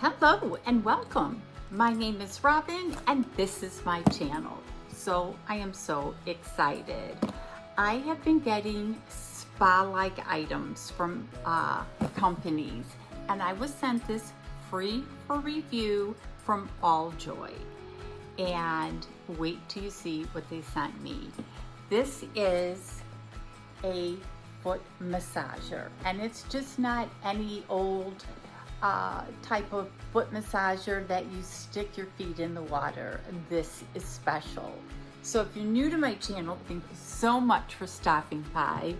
Hello and welcome. My name is Robyn and this is my channel. So I am so excited. I have been getting spa-like items from companies, and I was sent this free for review from All Joy. And wait till you see what they sent me. This is a foot massager, and it's just not any old type of foot massager that you stick your feet in the water. This is special. So if you're new to my channel, thank you so much for stopping by.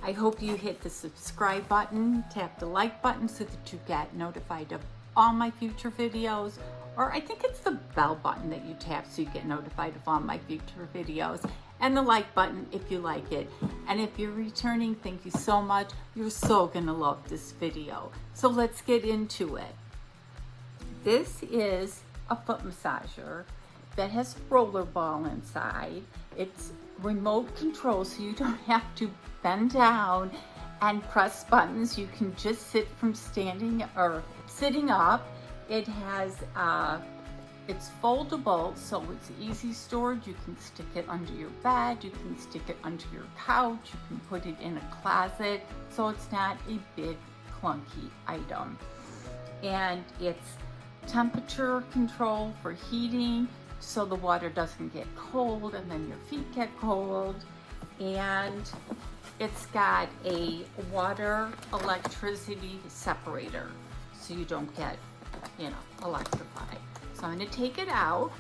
I hope you hit the subscribe button, tap the like button so that you get notified of all my future videos, or I think it's the bell button that you tap so you get notified of all my future videos, and the like button if you like it. And if you're returning, thank you so much. You're so gonna love this video. So let's get into it. This is a foot massager that has a roller ball inside. It's remote control, so you don't have to bend down and press buttons. You can just sit from standing or sitting up. It has it's foldable, so it's easy storage. You can stick it under your bed, you can stick it under your couch, you can put it in a closet, so it's not a big clunky item. And it's temperature control for heating, so the water doesn't get cold and then your feet get cold. And it's got a water electricity separator, so you don't get, electrified. So I'm going to take it out,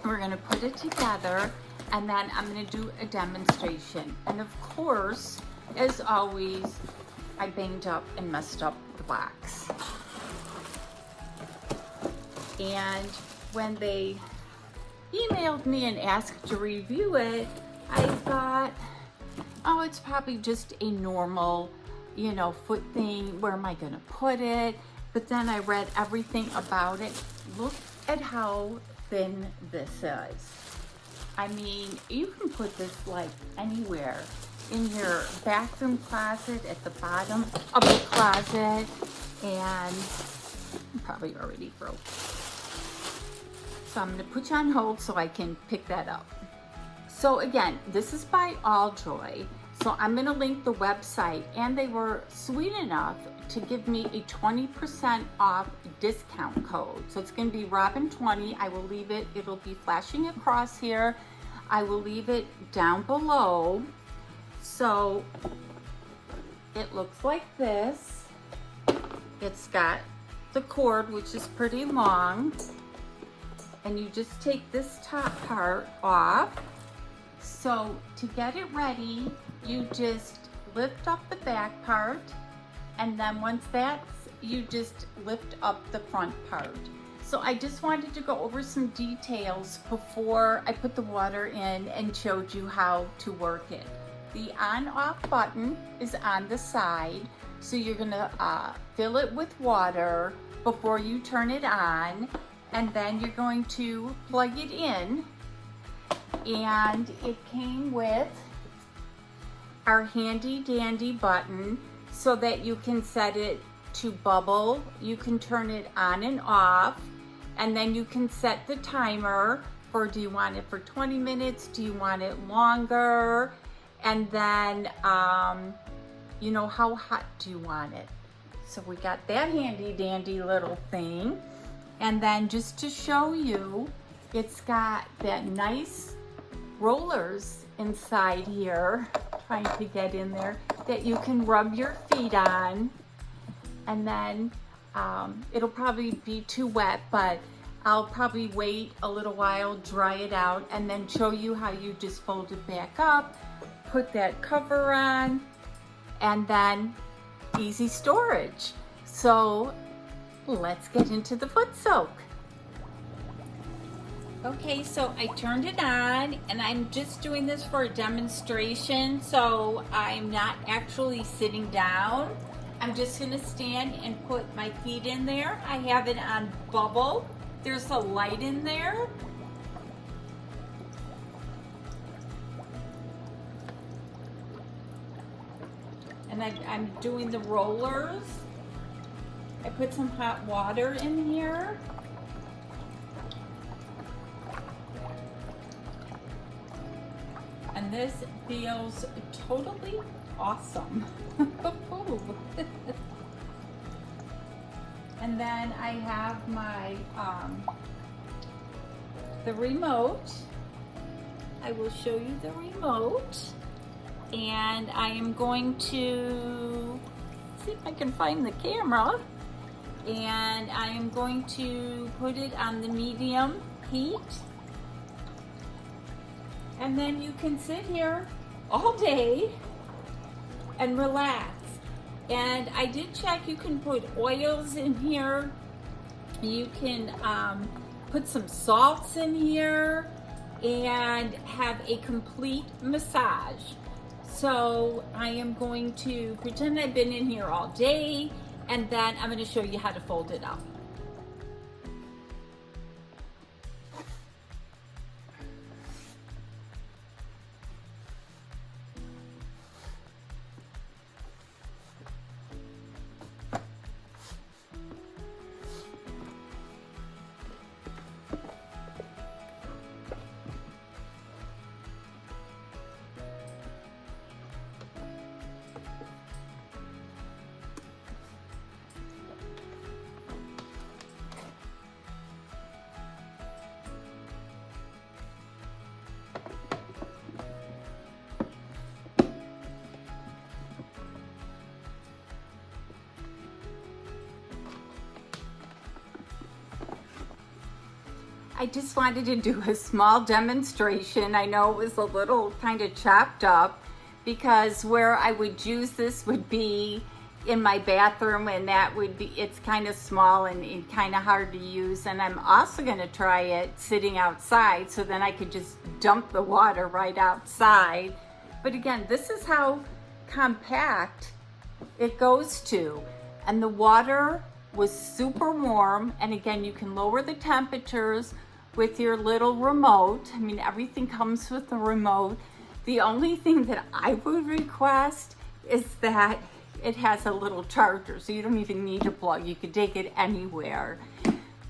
we're going to put it together, and then I'm going to do a demonstration. And of course, as always, I banged up and messed up the box. And when they emailed me and asked to review it, I thought, oh, it's probably just a normal, foot thing. Where am I going to put it? But then I read everything about it. Look at how thin this is. I mean, you can put this like anywhere. In your bathroom closet, at the bottom of the closet, and probably already broke. So I'm gonna put you on hold so I can pick that up. So again, this is by All Joy. So I'm gonna link the website, and they were sweet enough to give me a 20% off discount code. So it's gonna be Robyn20. I will leave it, it'll be flashing across here. I will leave it down below. So it looks like this. It's got the cord, which is pretty long. And you just take this top part off. So to get it ready, you just lift up the back part, and then once that's, you just lift up the front part. So I just wanted to go over some details before I put the water in and showed you how to work it. The on-off button is on the side, so you're gonna fill it with water before you turn it on, and then you're going to plug it in. And it came with our handy dandy button so that you can set it to bubble. You can turn it on and off, and then you can set the timer for, do you want it for 20 minutes? Do you want it longer? And then, how hot do you want it? So we got that handy dandy little thing. And then just to show you, it's got that nice rollers inside here, trying to get in there, that you can rub your feet on. And then it'll probably be too wet, but I'll probably wait a little while, dry it out, and then show you how you just fold it back up, put that cover on, and then easy storage. So let's get into the foot soak. Okay, so I turned it on, and I'm just doing this for a demonstration, so I'm not actually sitting down. I'm just gonna stand and put my feet in there. I have it on bubble. There's a light in there. And I'm doing the rollers. I put some hot water in here. And this feels totally awesome. And then I have my, the remote. I will show you the remote. And I am going to see if I can find the camera. And I am going to put it on the medium heat. And then you can sit here all day and relax. And I did check, you can put oils in here. You can put some salts in here and have a complete massage. So I am going to pretend I've been in here all day, and then I'm going to show you how to fold it up. I just wanted to do a small demonstration. I know it was a little kind of chopped up because where I would use this would be in my bathroom, and that would be, it's kind of small and kind of hard to use. And I'm also going to try it sitting outside, so then I could just dump the water right outside. But again, this is how compact it goes to. And the water was super warm. And again, you can lower the temperatures with your little remote. I mean, everything comes with the remote. The only thing that I would request is that it has a little charger, so you don't even need a plug. You could take it anywhere.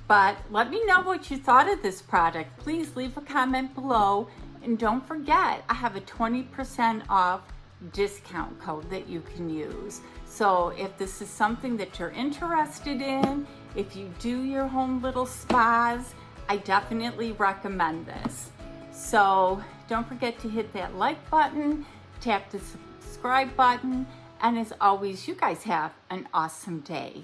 But let me know what you thought of this product. Please leave a comment below. And don't forget, I have a 20% off discount code that you can use. So if this is something that you're interested in, if you do your home little spas, I definitely recommend this. So don't forget to hit that like button, tap the subscribe button, and as always, you guys have an awesome day.